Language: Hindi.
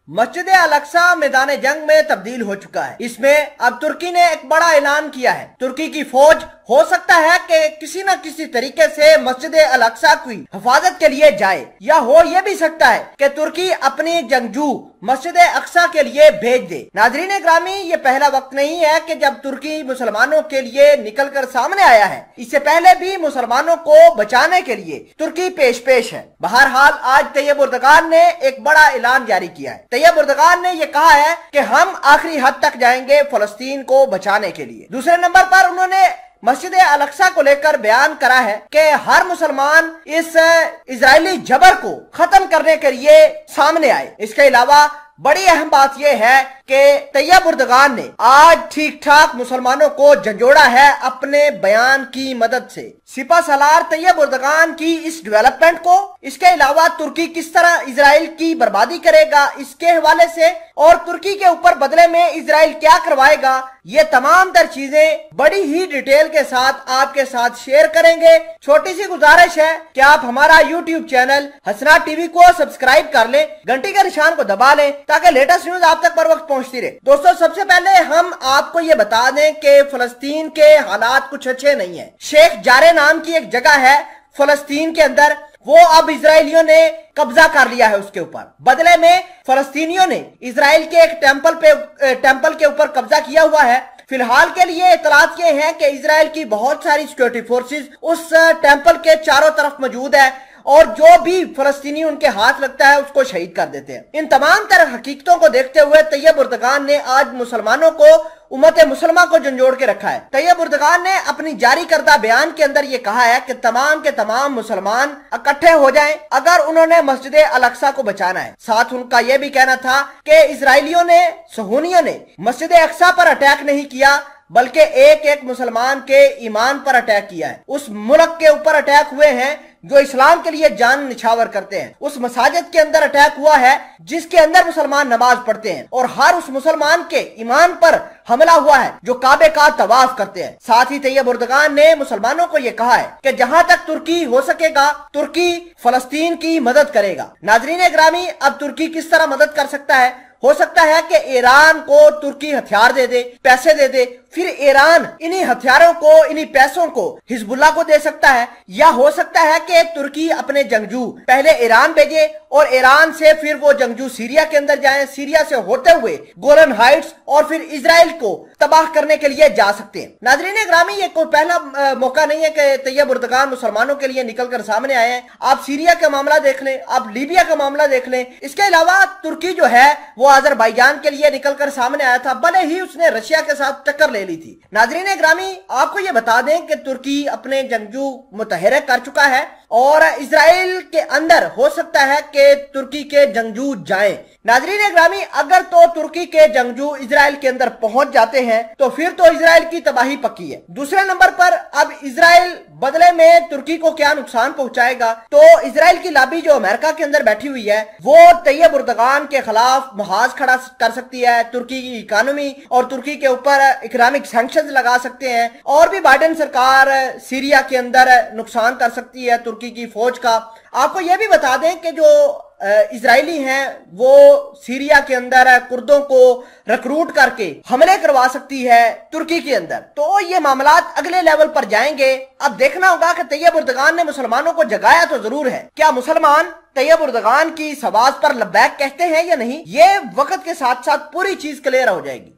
मस्जिद अल अक्सा मैदान जंग में तब्दील हो चुका है। इसमें अब तुर्की ने एक बड़ा ऐलान किया है। तुर्की की फौज हो सकता है कि किसी न किसी तरीके से मस्जिद अल अक्सा की हिफाजत के लिए जाए, या हो यह भी सकता है कि तुर्की अपनी जंगजू मस्जिद अक्सा के लिए भेज दे। नाजरीन ग्रामी, ये पहला वक्त नहीं है कि जब तुर्की मुसलमानों के लिए निकलकर सामने आया है। इससे पहले भी मुसलमानों को बचाने के लिए तुर्की पेश है। बहरहाल आज तैयब उर्दगान ने एक बड़ा ऐलान जारी किया है। तैयब उर्दगान ने यह कहा है कि हम आखिरी हद तक जाएंगे फलस्तीन को बचाने के लिए। दूसरे नंबर पर उन्होंने मस्जिद अल अक्सा को लेकर बयान करा है कि हर मुसलमान इस इजरायली जबर को खत्म करने के लिए सामने आए। इसके अलावा बड़ी अहम बात यह है कि तैयब उर्दगान ने आज ठीक ठाक मुसलमानों को झंझोड़ा है अपने बयान की मदद से। सिपा सलार तैयब उर्दगान की इस डेवलपमेंट को, इसके अलावा तुर्की किस तरह इजराइल की बर्बादी करेगा इसके हवाले से, और तुर्की के ऊपर बदले में इजराइल क्या करवाएगा, ये तमाम तर चीजें बड़ी ही डिटेल के साथ आपके साथ शेयर करेंगे। छोटी सी गुजारिश है कि आप हमारा यूट्यूब चैनल हसना टीवी को सब्सक्राइब कर लें, घंटी के निशान को दबा लें ताकि लेटेस्ट न्यूज आप तक बर वक्त पहुंचती रहे। दोस्तों, सबसे पहले हम आपको ये बता दें कि फलस्तीन के हालात कुछ अच्छे नहीं है। शेख जारे नाम की एक जगह है फलस्तीन के अंदर, वो अब इजरायलियों ने कब्जा कर लिया है उसके ऊपर। बदले में फलस्तीनियों ने इजराइल के एक टेंपल के ऊपर कब्जा किया हुआ है। फिलहाल के लिए इतलात ये हैं कि इजराइल की बहुत सारी सिक्योरिटी फोर्सेस उस टेंपल के चारों तरफ मौजूद है और जो भी फलस्तीनी उनके हाथ लगता है उसको शहीद कर देते हैं। इन तमाम तरह हकीकतों को देखते हुए तैयब उर्दगान ने आज मुसलमानों को, उम्मत मुसलमा को झंझोड़ के रखा है। तैयब उर्दगान ने अपनी जारी करदा बयान के अंदर ये कहा है कि तमाम के तमाम मुसलमान इकट्ठे हो जाएं अगर उन्होंने मस्जिद अल अक्सा को बचाना है। साथ उनका यह भी कहना था कि इजरायलियों ने, सहूनियों ने मस्जिद अक्सा पर अटैक नहीं किया बल्कि एक एक मुसलमान के ईमान पर अटैक किया है। उस मुल्क के ऊपर अटैक हुए हैं जो इस्लाम के लिए जान निछावर करते हैं। उस मसाजिद के अंदर अटैक हुआ है जिसके अंदर मुसलमान नमाज पढ़ते हैं, और हर उस मुसलमान के ईमान पर हमला हुआ है जो काबे का तवाफ करते हैं। साथ ही तैयब उर्दगान ने मुसलमानों को यह कहा है कि जहां तक तुर्की हो सकेगा तुर्की फलस्तीन की मदद करेगा। नाजरीन ग्रामी, अब तुर्की किस तरह मदद कर सकता है? हो सकता है कि ईरान को तुर्की हथियार दे दे, पैसे दे दे, फिर ईरान इन्हीं हथियारों को, इन्हीं पैसों को हिजबुल्लाह को दे सकता है। या हो सकता है कि तुर्की अपने जंगजू पहले ईरान भेजे और ईरान से फिर वो जंगजू सीरिया के अंदर जाएं, सीरिया से होते हुए गोलन हाइट्स और फिर इजराइल को तबाह करने के लिए जा सकते हैं। नाजरीन ग्रामी, ये कोई पहला मौका नहीं है कि तैयब उर्दगान मुसलमानों के लिए निकलकर सामने आए हैं। आप सीरिया का मामला देख लें, आप लीबिया का मामला देख लें। इसके अलावा तुर्की जो है वो अजरबैजान के लिए निकलकर सामने आया था, भले ही उसने रशिया के साथ टक्कर ले ली थी। नाजरीन ग्रामी, आपको यह बता दें कि तुर्की अपने जंगजू मुतहरक कर चुका है और इजराइल के अंदर हो सकता है कि तुर्की के जंगजू जाएं। नाजरीन ग्रामी, अगर तो तुर्की के जंगजू इजराइल के अंदर पहुंच जाते हैं तो फिर तो इजराइल की तबाही पक्की है। दूसरे नंबर पर अब इजराइल बदले में तुर्की को क्या नुकसान पहुंचाएगा? तो इजराइल की लॉबी जो अमेरिका के अंदर बैठी हुई है वो तैयब उर्दगान के खिलाफ मुहाज खड़ा कर सकती है। तुर्की की इकोनॉमी और तुर्की के ऊपर इकोनॉमिक सैंक्शंस लगा सकते हैं, और भी बाइडेन सरकार सीरिया के अंदर नुकसान कर सकती है तुर्की की फौज का। आपको यह भी बता दें कि जो इजरायली हैं वो सीरिया के अंदर कुर्दों को रिक्रूट करके हमले करवा सकती है तुर्की के अंदर। तो ये मामलात अगले लेवल पर जाएंगे। अब देखना होगा कि तैयब उर्दगान ने मुसलमानों को जगाया तो जरूर है, क्या मुसलमान तैयब उर्दगान की इस आवाज पर लब्बैक कहते हैं या नहीं? ये वक्त के साथ साथ पूरी चीज क्लियर हो जाएगी।